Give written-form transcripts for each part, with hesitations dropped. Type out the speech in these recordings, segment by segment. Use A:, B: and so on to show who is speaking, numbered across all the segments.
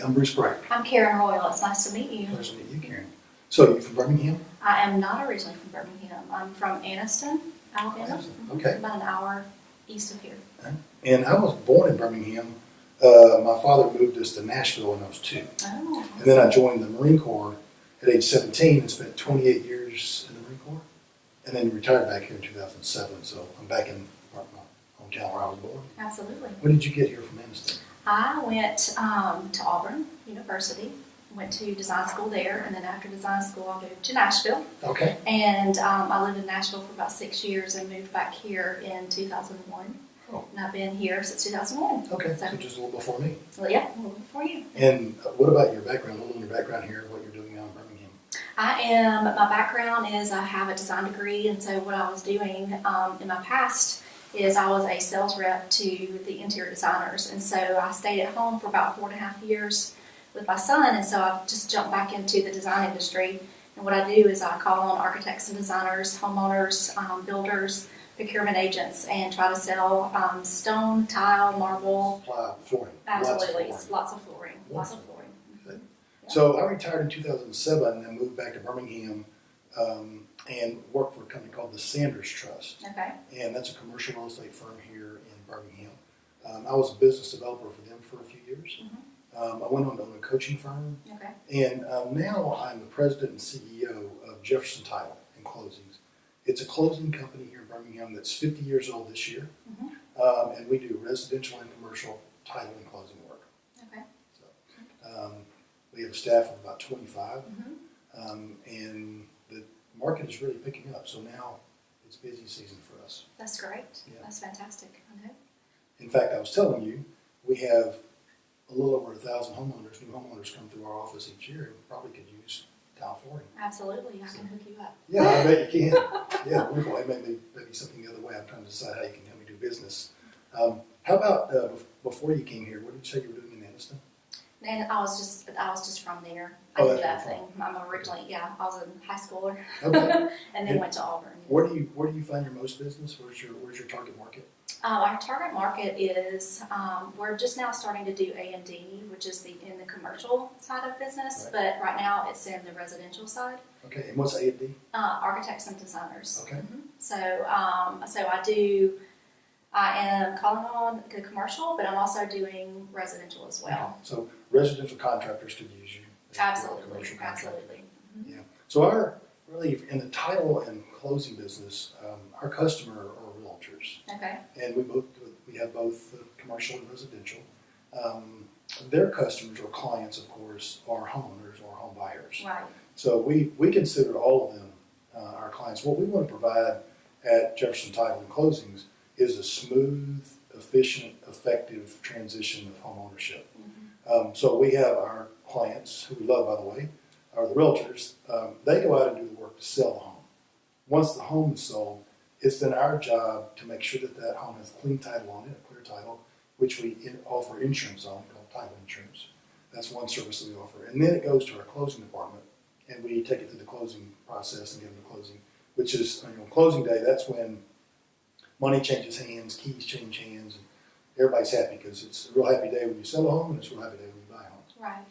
A: I'm Bruce Bright.
B: I'm Karen Royal. It's nice to meet you.
A: Pleasure to meet you, Karen. So you're from Birmingham?
B: I am not originally from Birmingham. I'm from Anniston, Alabama.
A: Okay.
B: About an hour east of here.
A: And I was born in Birmingham. My father moved us to Nashville when I was 2.
B: Oh.
A: And then I joined the Marine Corps at age 17 and spent 28 years in the Marine Corps. And then retired back here in 2007. So I'm back in my hometown where I was born.
B: Absolutely.
A: When did you get here from Anniston?
B: I went to Auburn University, went to design school there, and then after design school I moved to Nashville.
A: Okay.
B: And I lived in Nashville for about 6 years and moved back here in 2001.
A: Oh.
B: And I've been here since 2001.
A: Okay, so just a little before me.
B: Well, yeah, a little before you.
A: And what about your background? A little on your background here, what you're doing now in Birmingham.
B: My background is I have a design degree, and so what I was doing in my past is I was a sales rep to the interior designers, and so I stayed at home for about 4.5 years with my son, and so I've just jumped back into the design industry. And what I do is I call on architects and designers, homeowners, builders, procurement agents, and try to sell stone, tile, marble.
A: Flooring.
B: Absolutely,
A: Lots of flooring.
B: lots of flooring.
A: Good. So I retired in 2007 and moved back to Birmingham and worked for a company called the Sanders Trust.
B: Okay.
A: And that's a commercial real estate firm here in Birmingham. I was a business developer for them for a few years.
B: Mm-hmm.
A: I went on to own a coaching firm.
B: Okay.
A: And now I'm the president and CEO of Jefferson Title and Closings. It's a closing company here in Birmingham that's 50 years old this year.
B: Mm-hmm.
A: And we do residential and commercial title and closing work.
B: Okay.
A: So, we have a staff of about 25.
B: Mm-hmm.
A: And the market is really picking up. So now it's busy season for us.
B: That's great.
A: Yeah.
B: That's fantastic. Okay.
A: In fact, I was telling you, we have a little over 1,000 homeowners, new homeowners come through our office each year and probably could use tile flooring.
B: Absolutely. I can hook you up.
A: Yeah, I bet you can. Yeah, wonderful. It may be something the other way. I'm trying to decide how you can help me do business. How about before you came here, what did you say you were doing in Anniston?
B: And I was just from there.
A: Oh,
B: I did
A: that's
B: that thing. I'm originally, I was a high schooler.
A: Okay.
B: And then went to Auburn.
A: Where do you find your most business? Where's your target market?
B: Our target market is, we're just now starting to do A&D, which is in the commercial side of business,
A: Right.
B: but right now it's in the residential side.
A: Okay, and what's A&D?
B: Architects and designers.
A: Okay.
B: Mm-hmm. So I am calling on the commercial, but I'm also doing residential as well.
A: Okay. So residential contractors could use you.
B: Absolutely,
A: Commercial contractors.
B: absolutely. Mm-hmm.
A: Yeah. So really in the title and closing business, our customer are realtors,
B: Okay.
A: and we have both commercial and residential. Their customers or clients, of course, are homeowners or home buyers.
B: Right.
A: So we consider all of them our clients. What we want to provide at Jefferson Title and Closings is a smooth, efficient, effective transition of home ownership.
B: Mm-hmm.
A: So we have our clients, who we love, by the way, are the realtors. They go out and do the work to sell the home. Once the home is sold, it's then our job to make sure that home has clean title on it, a clear title, which we offer insurance on, called title insurance. That's one service that we offer. And then it goes to our closing department, and we take it through the closing process and give them the closing, which is, closing day, that's when money changes hands, keys change hands, and everybody's happy because it's a real happy day when you sell a home and it's a real happy day when you buy a home.
B: Right.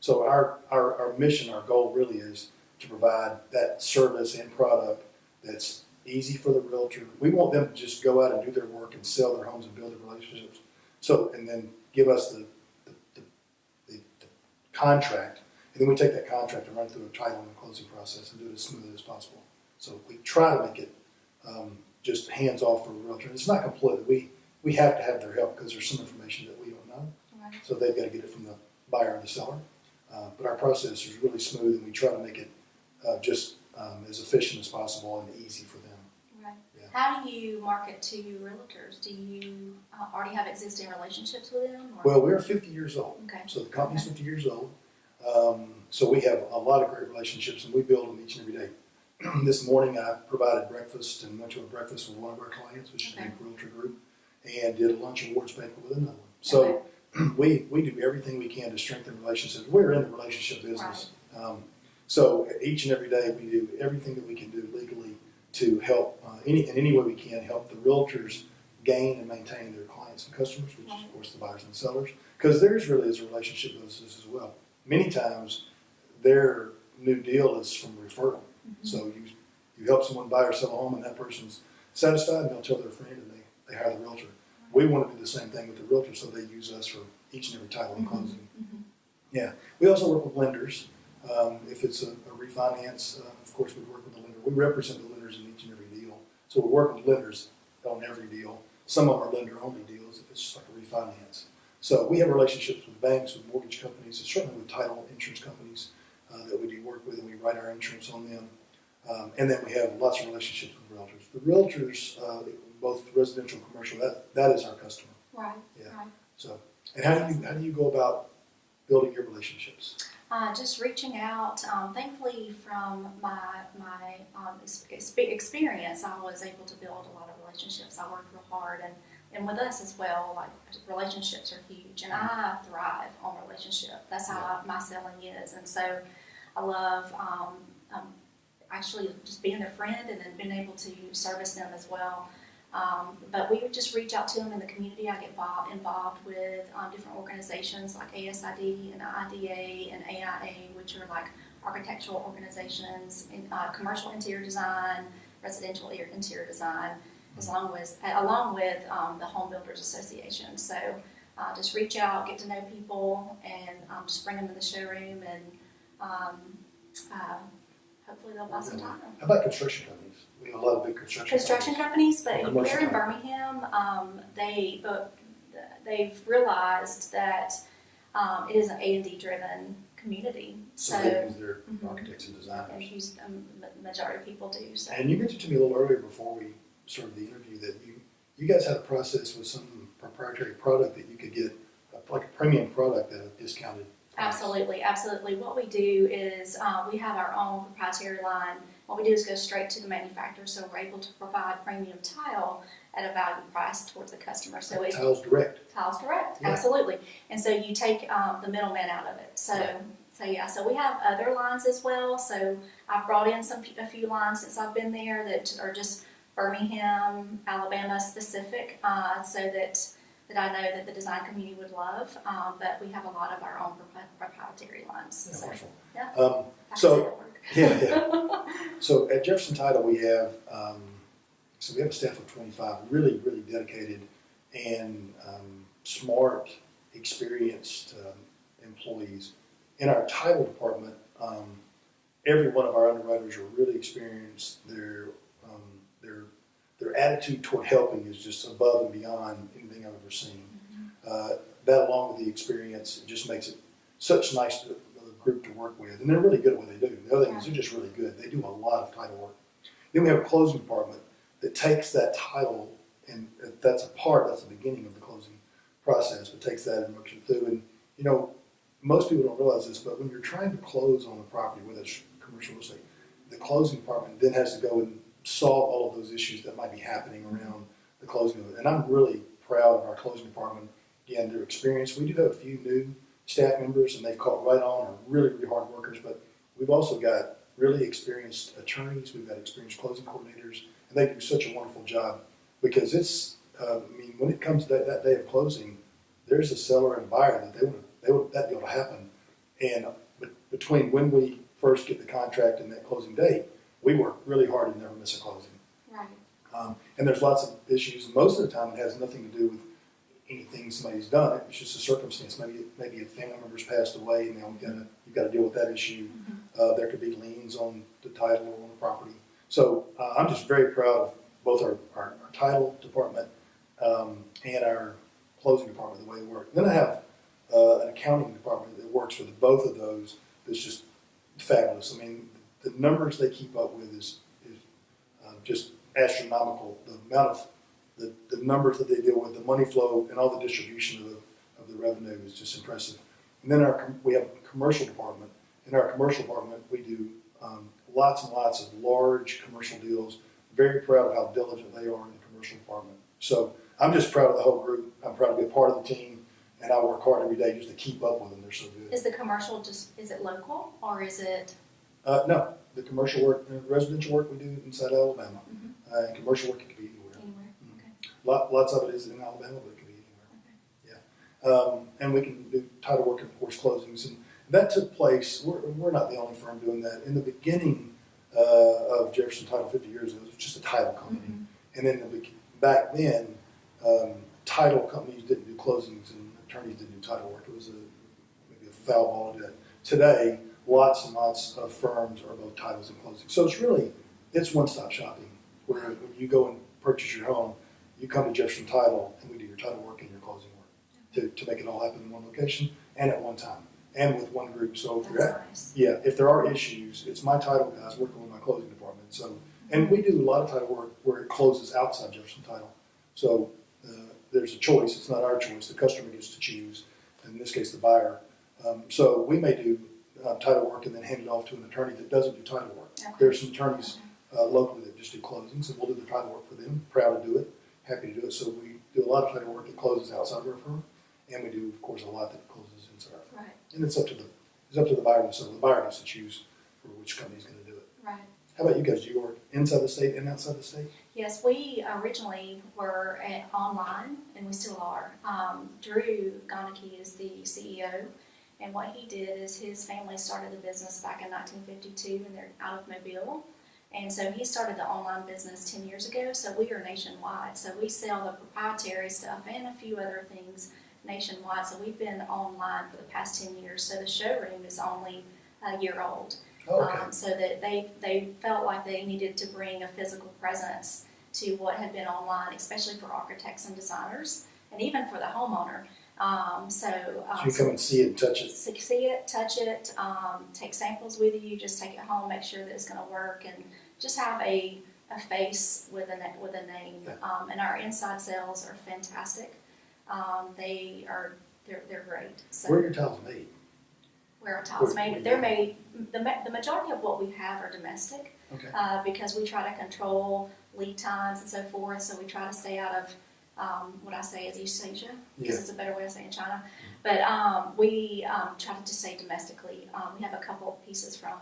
A: So our mission, our goal really is to provide that service and product that's easy for the realtor. We want them to just go out and do their work and sell their homes and build their relationships. So, and then give us the contract, and then we take that contract and run it through a title and closing process and do it as smoothly as possible. So we try to make it just hands off for the realtor. It's not completely. We have to have their help because there's some information that we don't know.
B: Right.
A: So they've got to get it from the buyer or the seller. But our process is really smooth, and we try to make it just as efficient as possible and easy for them.
B: Right.
A: Yeah.
B: How do you market to realtors? Do you already have existing relationships with them? Or?
A: Well, we're 50 years old.
B: Okay.
A: So the company's 50 years old. So we have a lot of great relationships, and we build them each and every day. This morning I provided breakfast and went to a breakfast with one of our clients, which is a realtor group, and did a lunch awards banquet with another one. So we do everything we can to strengthen relationships. We're in the relationship business. Right. So each and every day we do everything that we can do legally to help, in any way we can, help the realtors gain and maintain their clients and customers, which is, of course, the buyers and sellers. because theirs really is a relationship with us as well. Many times, their new deal is from referral.
B: Mm-hmm.
A: So you help someone buy or sell a home, and that person's satisfied, and they'll tell their friend, and they hire the realtor. We want to do the same thing with the realtor, so they use us for each and every title and closing.
B: Mm-hmm.
A: Yeah, we also work with lenders. If it's a refinance, of course, we work with the lender. We represent the lenders in each and every deal. So we work with lenders on every deal. Some of them are lender-only deals if it's just like a refinance. So we have relationships with banks, with mortgage companies, and certainly with title insurance companies that we do work with, and we write our insurance on them. And then we have lots of relationships with realtors. The realtors, both residential and commercial, that is our customer.
B: Right.
A: Yeah.
B: Right.
A: So, and how do you go about building your relationships?
B: Just reaching out. Thankfully, from my experience, I was able to build a lot of relationships. I worked real hard, and with us as well. Like, relationships are huge, and I thrive on relationship. That's how my selling is, and so I love actually just being their friend and then being able to service them as well. But we would just reach out to them in the community. I get involved with different organizations like ASID and IDA and AIA, which are like architectural organizations, in, commercial interior design, residential interior design, along with the Home Builders Association. So just reach out, get to know people, and just bring them in the showroom, and hopefully they'll buy some time.
A: How about construction companies? We have a lot of big construction
B: companies, but
A: commercial
B: here in
A: companies.
B: Birmingham, they've realized that it is an A&D driven community.
A: So they use their architects and
B: And
A: designers.
B: use, majority of people do. So.
A: And you mentioned to me a little earlier before we started the interview that you guys had a process with some proprietary product that you could get, like a premium product at a discounted price.
B: Absolutely. What we do is we have our own proprietary line. What we do is go straight to the manufacturer, so we're able to provide premium tile at a value price towards the customer. So it's
A: Tiles direct.
B: Tiles direct,
A: Yeah.
B: absolutely. And so you take the middleman out of it. So we have other lines as well. So I've brought in a few lines since I've been there that are just Birmingham, Alabama specific, so that I know that the design community would love. But we have a lot of our own proprietary lines.
A: Yeah,
B: So,
A: wonderful.
B: yeah.
A: Yeah. So at Jefferson Title, we have a staff of 25, really, really dedicated and smart, experienced employees. In our title department, every one of our underwriters are really experienced. Their attitude toward helping is just above and beyond anything I've ever seen. That, along with the experience, it just makes it such a nice group to work with, and they're really good at what they do. The other thing is they're just really good. They do a lot of title work. Then we have a closing department that takes that title, and that's the beginning of the closing process, but takes that and works it through. And most people don't realize this, but when you're trying to close on a property, whether it's commercial real estate, the closing department then has to go and solve all of those issues that might be happening around the closing of it. And I'm really proud of our closing department. Again, their experience. We do have a few new staff members, and they've caught right on, are really, really hard workers, but we've also got really experienced attorneys, we've got experienced closing coordinators, and they do such a wonderful job because it's, when it comes to that day of closing, there's a seller and a buyer that they want that deal to happen. And between when we first get the contract and that closing date, we work really hard to never miss a closing.
B: Right.
A: And there's lots of issues. Most of the time, it has nothing to do with anything somebody's done. It's just a circumstance. Maybe a family member's passed away, and you've got to deal with that issue. There could be liens on the title or on the property. So I'm just very proud of both our title department and our closing department, the way they work. Then I have an accounting department that works with both of those. That's just fabulous. I mean, the numbers they keep up with is just astronomical. The amount of the numbers that they deal with, the money flow, and all the distribution of the revenue is just impressive. And then we have a commercial department. In our commercial department, we do lots and lots of large commercial deals. Very proud of how diligent they are in the commercial department. So I'm just proud of the whole group. I'm proud to be a part of the team, and I work hard every day just to keep up with them. They're so good.
B: Is the commercial is it local, or is it?
A: No, the commercial work, residential work we do inside Alabama. And commercial work, it can be anywhere.
B: Anywhere, okay.
A: Lots of it is in Alabama, but it can be anywhere.
B: Okay.
A: And we can do title work and, of course, closings. And that took place. We're not the only firm doing that. In the beginning of Jefferson Title 50 years ago, it was just a title company. Mm-hmm. And then back then, title companies didn't do closings and attorneys didn't do title work. It was maybe a foul ball to do that. Today, lots and lots of firms are both titles and closings. So it's one-stop shopping, where when you go and purchase your home, you come to Jefferson Title and we do your title work and your closing work to make it all happen in one location and at one time and with one group. So if there are issues, it's my title guys working with my closing department. So, and we do a lot of title work where it closes outside Jefferson Title. So there's a choice. It's not our choice. The customer gets to choose. In this case, the buyer. So we may do title work and then hand it off to an attorney that doesn't do title work. Okay. There are some attorneys locally that just do closings, and we'll do the title work for them. Proud to do it. Happy to do it. So we do a lot of title work that closes outside of our firm, and we do, of course, a lot that closes inside our firm. Right. And it's up to the buyer. So the buyer gets to choose for which company is going to do it. Right. How about you guys? Do you work inside the state and outside the state?
B: Yes, we originally were online, and we still are. Drew Goneke is the CEO, and what he did is his family started the business back in 1952, and they're out of Mobile. And so he started the online business 10 years ago, so we are nationwide. So we sell the proprietary stuff and a few other things nationwide. So we've been online for the past 10 years. So the showroom is only a year old. Okay. So that they felt like they needed to bring a physical presence to what had been online, especially for architects and designers, and even for the homeowner. So
A: you come and see it and touch it.
B: See it, touch it, take samples with you, just take it home, make sure that it's going to work, and just have a face with a name. Yeah. And our inside sales are fantastic. They're great. So,
A: where are your tiles made?
B: Where our tiles made? They're made. The majority of what we have are domestic. Okay. Because we try to control lead times and so forth. So we try to stay out of what I say is East Asia, because it's a better way of saying China. But we try to just say domestically. We have a couple of pieces from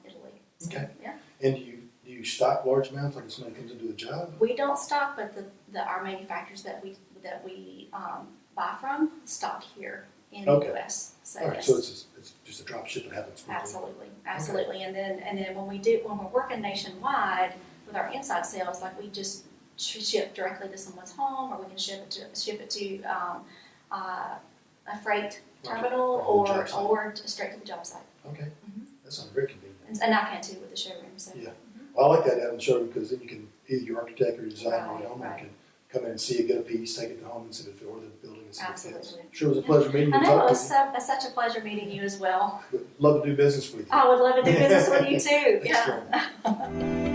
B: Italy. So, okay. Yeah.
A: And do you stock large amounts, like if somebody comes to do a job?
B: We don't stock, but our manufacturers that we buy from stock here in the U.S. So,
A: all right. Yes. So it's just a drop ship that happens.
B: Absolutely. Okay. And then when we're working nationwide with our inside sales, like we just ship directly to someone's home, or we can ship it to a freight terminal, or straight to the job site.
A: Okay, that sounds very convenient.
B: And I can too with the showroom. So.
A: Yeah, I like that having the showroom, because then you can either your architect or your designer or your homeowner can come in and see it, get a piece, take it to home, and see if or the building is. Absolutely. Sure, it was a pleasure meeting you.
B: I know, it was such a pleasure meeting you as well.
A: Love to do business with you.
B: I would love to do business with you too. Yeah.